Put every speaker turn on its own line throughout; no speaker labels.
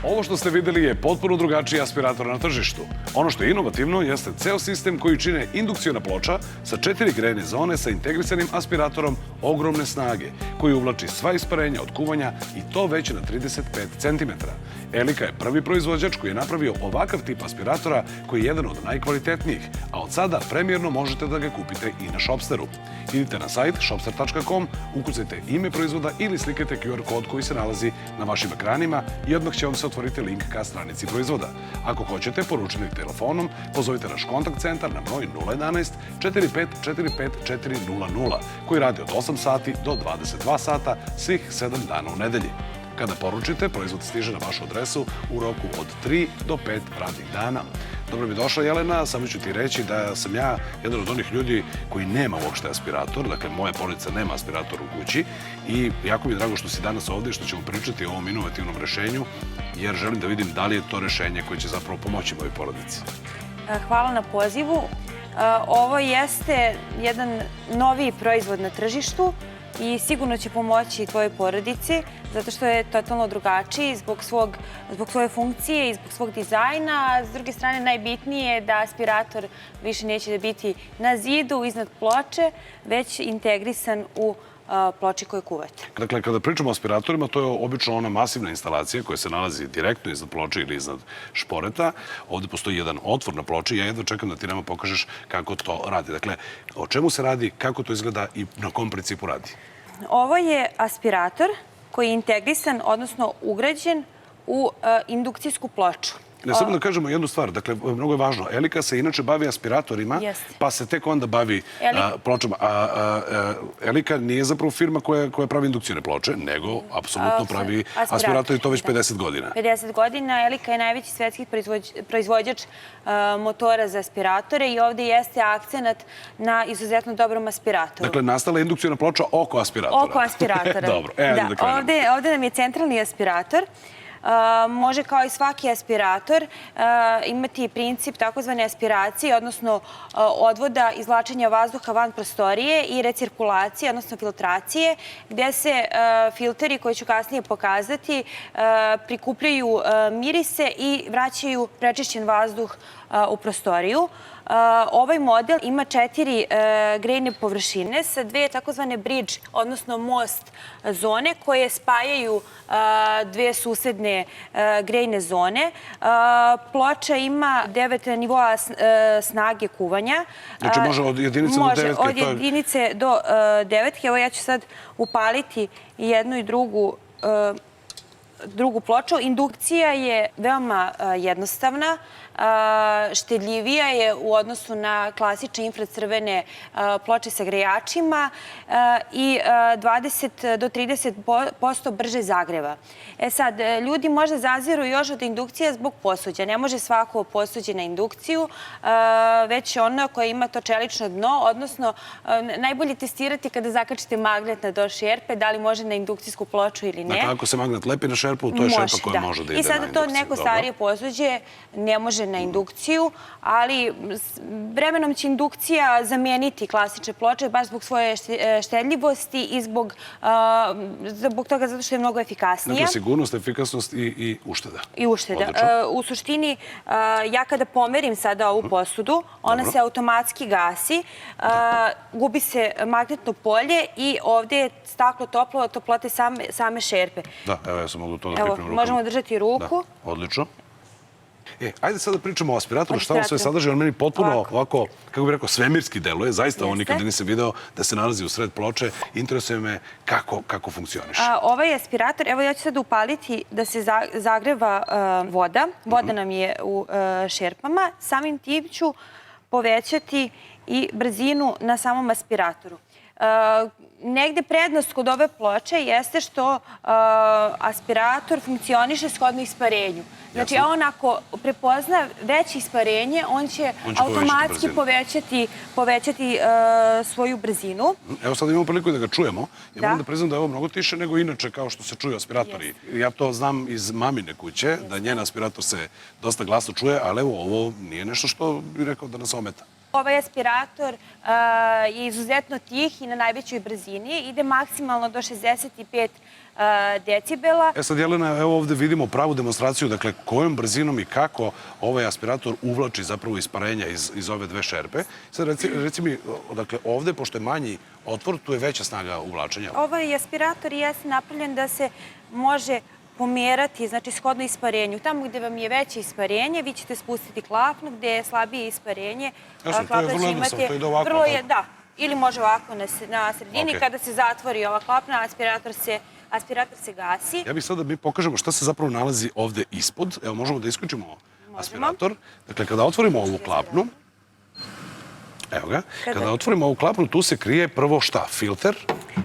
Ovo što ste videli je potpuno drugačiji aspirator na tržištu. Ono što je inovativno jeste ceo sistem koji čine indukciona ploča sa 4 grejne zone sa integrisanim aspiratorom ogromne snage, koji uvlači sva isparenja od kuvanja i to već na 35 cm. Elika je prvi proizvođač koji je napravio ovakav tip aspiratora koji je jedan od najkvalitetnijih, a od sada premijerno možete da ga kupite i na Shopsteru. Idite na sajt shopster.com, ukucajte ime proizvoda ili slikajte QR kod koji se nalazi na vašim ekranima i odmah će vam se otvoriti link ka stranici proizvoda. Ako hoćete, poručite telefonom, pozovite naš kontakt centar na broj 011 4545 400 koji radi od 8 sati do 22 sata svih 7 dana u nedelji. Kada poručite, proizvod stiže na vašu adresu u roku od 3 do 5 radnih dana. Dobro mi došla, Jelena. Samo ću ti reći da sam ja jedan od onih ljudi koji nema uopšte aspirator. Dakle, moja porodica nema aspirator u kući i jako mi je drago što si danas ovde i što ćemo pričati o ovom inovativnom rešenju, jer želim da vidim da li je to rešenje koje će zapravo pomoći mojoj porodici.
Hvala na pozivu. Ovo jeste jedan noviji proizvod na tržištu i sigurno će pomoći tvojoj porodici, zato što je totalno drugačiji zbog svoje funkcije i zbog svog dizajna. A s druge strane, najbitnije je da aspirator više neće biti na zidu, iznad ploče, već integrisan u ploči koje kuvate.
Dakle, kada pričamo o aspiratorima, to je obično ona masivna instalacija koja se nalazi direktno iznad ploče ili iznad šporeta. Ovde postoji jedan otvor na ploči i ja jedva čekam da ti nama pokažeš kako to radi. Dakle, o čemu se radi, kako to izgleda i na kom principu radi?
Ovo je aspirator koji je integrisan, odnosno ugrađen u indukcijsku ploču.
Ne, samo da kažemo jednu stvar. Dakle, mnogo je važno. Elika se inače bavi aspiratorima, pa se tek onda bavi pločama. Elika nije zapravo firma koja pravi indukcijne ploče, nego apsolutno pravi aspirator i to već 50 godina.
50 godina. Elika je najveći svetski proizvođač motora za aspiratore i ovde jeste akcenat na izuzetno dobrom aspiratoru.
Dakle, nastala je indukcijna ploča oko aspiratora.
Oko aspiratora.
Dobro, da krenemo.
Ovde nam je centralni aspirator. Može kao i svaki aspirator imati princip takozvane aspiracije, odnosno odvoda izvlačenja vazduha van prostorije i recirkulacije, odnosno filtracije, gde se filteri koji ću kasnije pokazati prikupljaju mirise i vraćaju prečišćen vazduh u prostoriju. Ovaj model ima 4 grejne površine sa 2 takozvane bridge, odnosno most zone koje spajaju 2 susedne grejne zone. Ploča ima 9 nivoa snage kuvanja.
Znači može od jedinice do 9?
Može, od jedinice do 9. Evo ja ću sad upaliti jednu i drugu ploču. Indukcija je veoma jednostavna, štedljivija je u odnosu na klasične infracrvene ploče sa grejačima i 20 do 30% brže zagreva. Sad, ljudi možda zaziru još od indukcija zbog posuđa. Ne može svako posuđe na indukciju, već ono koje ima to čelično dno, odnosno najbolje testirati kada zakačite magnet na do šerpe, da li može na indukcijsku ploču ili ne.
Dakle, ako se magnet lepi na šerpu, to je šerpa koja može da ide na indukciju.
I sada to neko starije posuđe ne može na indukciju, ali vremenom će indukcija zameniti klasične ploče baš zbog svoje štedljivosti i zbog toga zato što je mnogo efikasnija.
Dakle, sigurnost, efikasnost i ušteda.
I ušteda. U suštini, ja kada pomerim sada ovu posudu, ona se automatski gasi, gubi se magnetno polje i ovde je staklo toplo od toplote same šerpe.
Da, evo ja sam mogu to da pripremim rukom.
Možemo držati ruku.
Da, odlično. Ajde sad da pričamo o aspiratoru, šta on sve sadrži, on meni potpuno ovako, kako bih rekao, svemirski deluje, zaista on nikada nisam video da se nalazi u sred ploče, interesuje me kako funkcioniše.
Ovaj aspirator, evo ja ću sad upaliti da se zagreva voda, voda nam je u šerpama, samim tim ću povećati i brzinu na samom aspiratoru. Negde prednost kod ove ploče jeste što aspirator funkcioniše shodno isparenju. Znači, on ako prepozna veće isparenje, on će automatski povećati svoju brzinu.
Evo sad imamo priliku da ga čujemo. Ja moram da priznam da je ovo mnogo tiše nego inače kao što se čuju aspiratori. Ja to znam iz mamine kuće, da njen aspirator se dosta glasno čuje, ali evo, ovo nije nešto što bih rekao da nas ometa.
Ovaj aspirator je izuzetno tih i na najvećoj brzini. Ide maksimalno do 65 decibela.
Sad, Jelena, evo ovde vidimo pravu demonstraciju, dakle, kojom brzinom i kako ovaj aspirator uvlači zapravo isparenja iz ove dve šerpe. Sad, reci mi, dakle, ovde, pošto je manji otvor, tu je veća snaga uvlačenja.
Ovaj aspirator je napravljen da se može pomerati, znači shodno isparenju. Tamo gde vam je veće isparenje, vi ćete spustiti klapnu, gde je slabije isparenje.
Jasno, to je vrlo jednostavno, to ide ovako.
Da, ili može ovako na sredini. Kada se zatvori ova klapna, aspirator se gasi.
Ja bih sad da mi pokažemo šta se zapravo nalazi ovde ispod. Evo, možemo da isključimo aspirator. Dakle, kada otvorimo ovu klapnu, evo ga, kada otvorimo ovu klapnu, tu se krije prvo šta? Filter.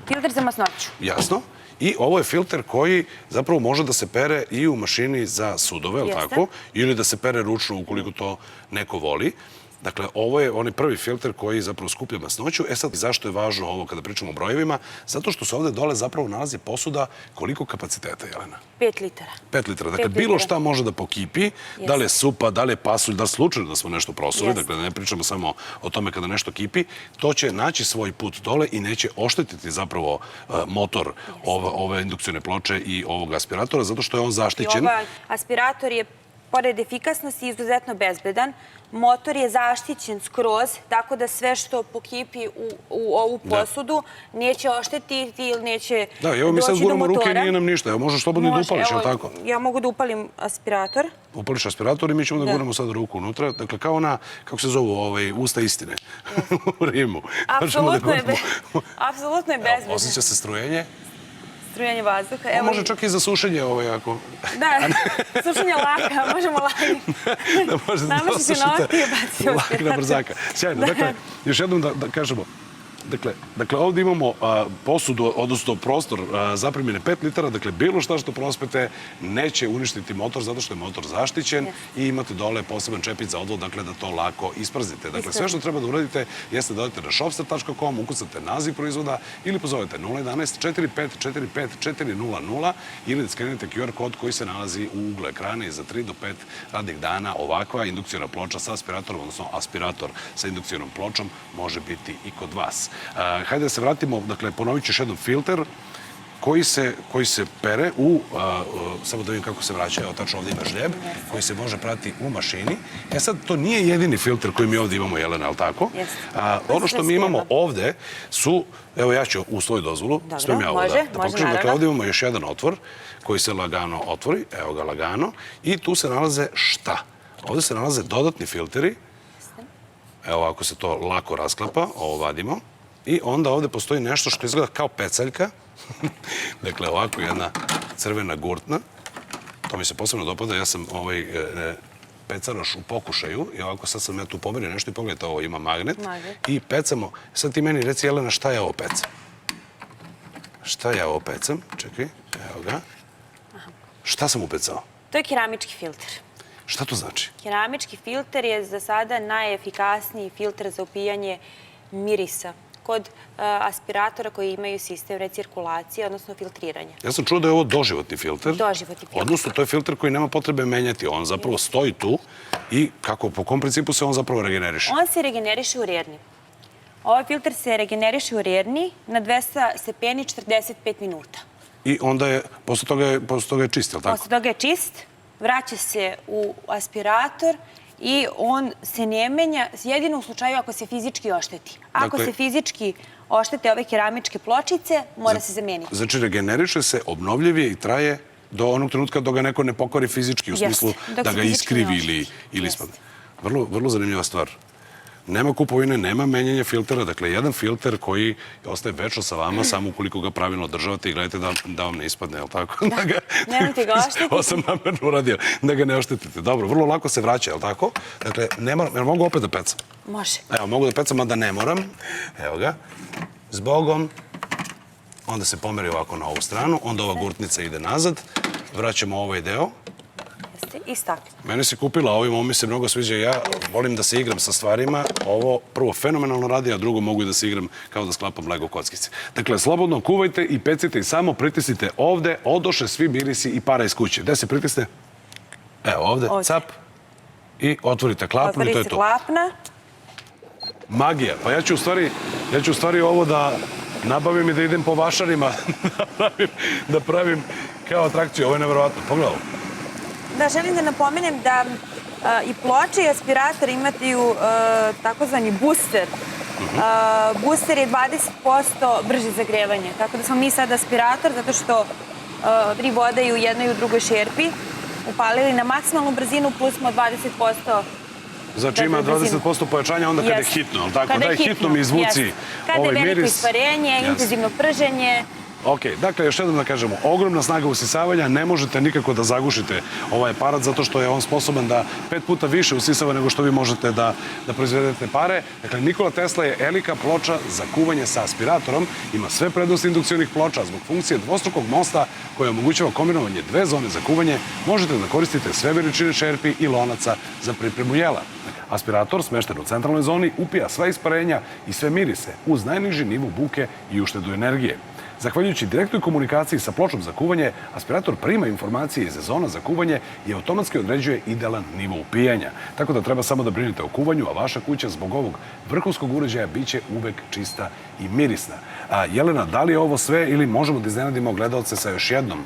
Filter za masnoću.
Jasno. I ovo je filter koji zapravo može da se pere i u mašini za sudove, ali tako? Ili da se pere ručno ukoliko to neko voli. Dakle, ovo je onaj prvi filter koji zapravo skuplja masnoću. Sad, zašto je važno ovo kada pričamo o brojevima? Zato što se ovde dole zapravo nalazi posuda koliko kapaciteta, Jelena?
5 litara.
5 litara. Dakle, bilo šta može da pokipi, da li je supa, da li je pasulj, da li slučajno da smo nešto prosuli, dakle, ne pričamo samo o tome kada nešto kipi, to će naći svoj put dole i neće oštetiti zapravo motor ove indukcione ploče i ovog aspiratora, zato što je on zaštićen.
Ovaj aspirator je, pored efikasnosti, izuzetno bezbedan. Motor je zaštićen skroz, tako da sve što pokipi u ovu posudu neće oštetiti ili neće doći do motora.
Da, evo mi sad guramo ruke i nije nam ništa. Evo, možeš slobodno da upališ, je li tako?
Ja mogu da upalim aspirator.
Upališ aspirator i mi ćemo da guramo sad ruku unutra. Dakle, kao ona, kako se zovu, usta istine u Rimu.
Apsolutno je bezbedan.
Osjeća se strujenje.
Strujanje vazduha.
Može čak i za sušenje ako...
Da, sušenje laka, možemo laki. Namaži se na oči i baci u
lak na brzaka. Sjajno. Dakle, još jednom da kažemo, dakle, ovdje imamo posudu, odnosno prostor zapremljene 5 litara, dakle, bilo šta što prospete neće uništiti motor zato što je motor zaštićen i imate dole poseban čepić za odvod, dakle, da to lako ispraznite. Dakle, sve što treba da uradite jeste da odete na shopster.com, ukucate naziv proizvoda ili pozovete 011 4545 400 ili da skenirate QR kod koji se nalazi u uglu ekrana i za 3 do 5 radnih dana ovakva indukciona ploča sa aspiratorom, odnosno aspirator sa indukcionom pločom može biti i kod vas. Hajde da se vratimo, dakle, ponovit ću još jednom filter koji se pere samo da vidim kako se vraća, evo tačno ovdje ima žljeb, koji se može prati u mašini. Sad, to nije jedini filter koji mi ovdje imamo, Jelena, ali tako? Ono što mi imamo ovdje su, evo ja ću u svoju dozvolu, smijem ja ovo da pokažem, dakle, ovdje imamo još jedan otvor koji se lagano otvori, evo ga lagano, i tu se nalaze šta? Ovdje se nalaze dodatni filteri. Evo, ako se to lako rasklapa, ovo vadimo. I onda ovde postoji nešto što izgleda kao pecaljka. Dakle, ovako jedna crvena gurtna. To mi se posebno dopada. Ja sam pecaroš u pokušaju. I ovako sad sam ja tu pomerio nešto i pogledajte, ovo ima magnet. I pecamo. Sad ti meni reci, Jelena, šta ja ovo pecam? Šta ja ovo pecam? Čekaj, evo ga. Šta sam upecao?
To je keramički filter.
Šta to znači?
Keramički filter je za sada najefikasniji filter za upijanje mirisa kod aspiratora koji imaju sistem recirkulacije, odnosno filtriranja.
Ja sam čuo da je ovo doživotni filter.
Doživotni filter.
Odnosno, to je filter koji nema potrebe menjati. On zapravo stoji tu i po kom principu se on zapravo regeneriše?
On se regeneriše u rerni. Ovaj filter se regeneriše u rerni na 200 stepeni 45 minuta.
I onda je, posle toga je čist, je li tako?
Posle toga je čist, vraća se u aspirator i on se ne menja jedino u slučaju ako se fizički ošteti. Ako se fizički oštete ove keramičke pločice, mora se zameniti.
Znači, regeneriše se, obnovljiv je i traje do onog trenutka dok ga neko ne pokvari fizički, u smislu da ga iskrivi ili ispadne. Vrlo zanimljiva stvar. Nema kupovine, nema menjanja filtera. Dakle, jedan filter koji ostaje večno sa vama, samo ukoliko ga pravilno održavate i gledajte da vam ne ispadne, je li tako?
Nemojte ga oštetiti.
Ovo sam namerno uradio, da ga ne oštetite. Dobro, vrlo lako se vraća, je li tako? Dakle, mogu opet da pecam?
Može.
Evo, mogu da pecam, a da ne moram. Evo ga. Zbogom. Onda se pomeri ovako na ovu stranu. Onda ova gurtnica ide nazad. Vraćamo ovaj deo.
I stakle.
Mene se kupila ovim, ovo mi se mnogo sviđa. Ja volim da se igram sa stvarima. Ovo prvo fenomenalno radi, a drugo mogu i da se igram kao da sklapam Lego kockice. Dakle, slobodno kuvajte i pecite i samo pritisnite ovde, odoše svi mirisi i para iz kuće. Gde se pritisne? Evo ovde, cap. I otvorite klapnu i to je to.
Otvori se klapna.
Magija. Pa ja ću u stvari ovo da nabavim i da idem po vašarima da pravim kao atrakciju. Ovo je nevjerovatno. Pogledaj ovo.
Da, želim da napomenem da i ploče i aspirator imaju takozvani booster. Booster je 20% brže zagrevanje. Tako da smo mi sad aspirator, zato što tri voda i u jednoj i u drugoj šerpi upalili na maksimalnu brzinu, plus smo 20%.
Znači ima 20% pojačanja onda kada je hitno, ali tako? Daj hitno mi izvuci ovaj miris.
Kada je veliko isparenje, intenzivno prženje.
Ok, dakle, još jednom da kažemo, ogromna snaga usisavanja, ne možete nikako da zagušite ovaj aparat zato što je on sposoban da 5 puta više usisava nego što vi možete da proizvedete pare. Dakle, Nikola Tesla je Elika ploča za kuvanje sa aspiratorom, ima sve prednosti indukcionih ploča zbog funkcije dvostrukog mosta koja omogućava kombinovanje dve zone za kuvanje, možete da koristite sve veličine šerpi i lonaca za pripremu jela. Aspirator, smešten u centralnoj zoni, upija sva isparenja i sve mirise uz najniži nivo buke i uštedu energije. Zahvaljujući direktnoj komunikaciji sa pločom za kuvanje, aspirator prima informacije iz zona za kuvanje i automatski određuje idealan nivo upijanja. Tako da treba samo da brinete o kuvanju, a vaša kuća zbog ovog vrhunskog uređaja biće uvek čista i mirisna. Jelena, da li je ovo sve ili možemo da iznenadimo gledalce sa još jednom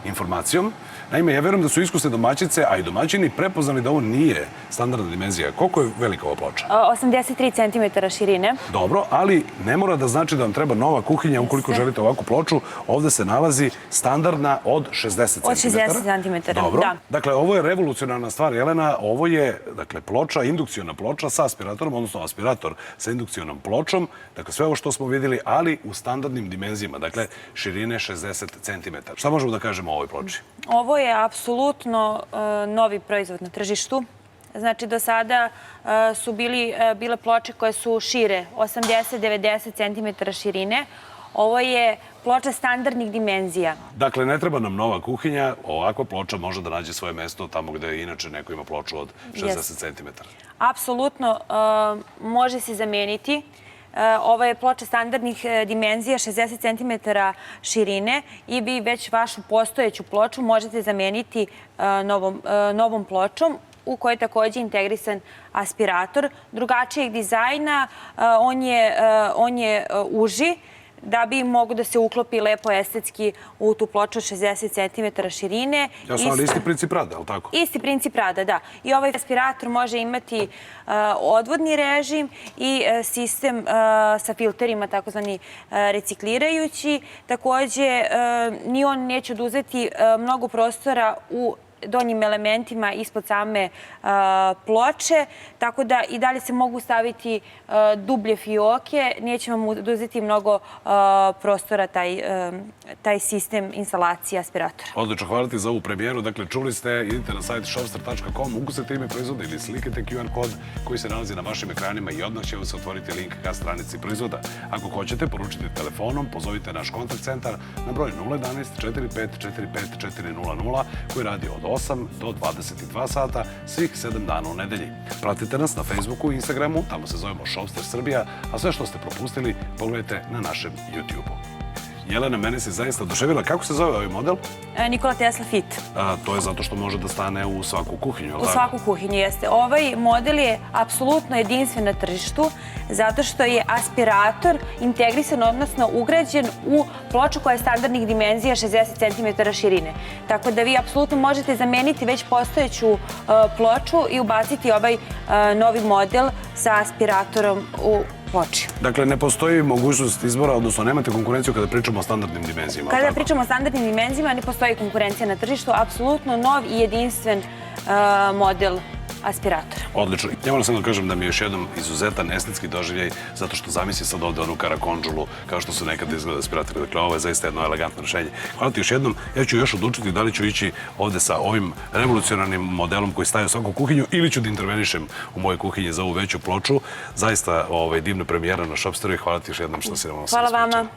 informacijom? Naime, ja verujem da su iskusne domaćice, a i domaćini prepoznali da ovo nije standardna dimenzija. Koliko je velika ova ploča?
83 cm širine.
Dobro, ali ne mora da znači da vam treba nova kuhinja ukoliko želite ovakvu ploču. Ovde se nalazi standardna od 60 cm.
Od 60 cm,
Dobro.
Da.
Dakle, ovo je revolucionarna stvar, Jelena. Ovo je, dakle, ploča, indukciona ploča sa aspiratorom, odnosno aspirator sa indukcionom pločom. Dakle, sve ovo što smo vidjeli, ali u standardnim dimenzijama. Dakle, širine 60 cm. Šta možemo da kažemo o ovoj ploči?
Ovo je apsolutno novi proizvod na tržištu. Znači, do sada su bile ploče koje su šire, 80-90 cm širine. Ovo je ploča standardnih dimenzija.
Dakle, ne treba nam nova kuhinja. Ovakva ploča može da nađe svoje mesto tamo gde inače neko ima ploču od 60 cm.
Apsolutno može se zameniti. Ovo je ploča standardnih dimenzija, 60 cm širine i vi već vašu postojeću ploču možete zameniti novom pločom u kojoj je takođe integrisan aspirator. Drugačijeg dizajna, on je uži, da bi mogo da se uklopi lepo estetski u tu ploču od 60 cm širine.
Jasno, ali isti princip rada, ali tako?
Isti princip rada, da. I ovaj aspirator može imati odvodni režim i sistem sa filterima, takozvani reciklirajući. Takođe, ni on neće oduzeti mnogo prostora u donjim elementima ispod same ploče, tako da i dalje se mogu staviti dublje fioke, neće vam oduzeti mnogo prostora taj sistem instalacije aspiratora.
Odlično, hvala ti za ovu premijeru. Dakle, čuli ste, idite na sajt shopster.com, ukusite ime proizvoda ili slikate QR kod koji se nalazi na vašim ekranima i odmah će vam se otvoriti link ka stranici proizvoda. Ako hoćete, poručite telefonom, pozovite naš kontakt centar na broj 011 45 45 400 koji radi od 8 do 22 sata svih 7 dana u nedelji. Pratite nas na Facebooku i Instagramu, tamo se zovemo Shopster Srbija, a sve što ste propustili pogledajte na našem YouTube-u. Jelena, mene se zaista oduševila. Kako se zove ovaj model?
Nikola Tesla Fit.
To je zato što može da stane u svaku kuhinju,
U svaku kuhinju, jeste. Ovaj model je apsolutno jedinstven na tržištu zato što je aspirator integrisan, odnosno ugrađen u ploču koja je standardnih dimenzija 60 cm širine. Tako da vi apsolutno možete zameniti već postojeću ploču i ubaciti ovaj novi model sa aspiratorom u ploči.
Dakle, ne postoji mogućnost izbora, odnosno nemate konkurenciju kada pričamo o standardnim dimenzijama.
Kada pričamo o standardnim dimenzijama, ne postoji konkurencija na tržištu, apsolutno nov i jedinstven model aspiratora.
Odlično. Ja moram samo da kažem da mi je još jednom izuzetan estetski doživljaj, zato što zamisli sad ovde onu karakondžulu, kao što su nekada izgleda aspiratori. Dakle, ovo je zaista jedno elegantno rešenje. Hvala ti još jednom. Ja ću još odlučiti da li ću ići ovde sa ovim revolucionarnim modelom koji staje u svaku kuhinju ili ću da intervenišem u mojoj kuhinji za ovu veću ploču. Zaista divna premijera na Shopsteru i hvala ti još jednom što si nam ovo sve ispričao.
Hvala vama.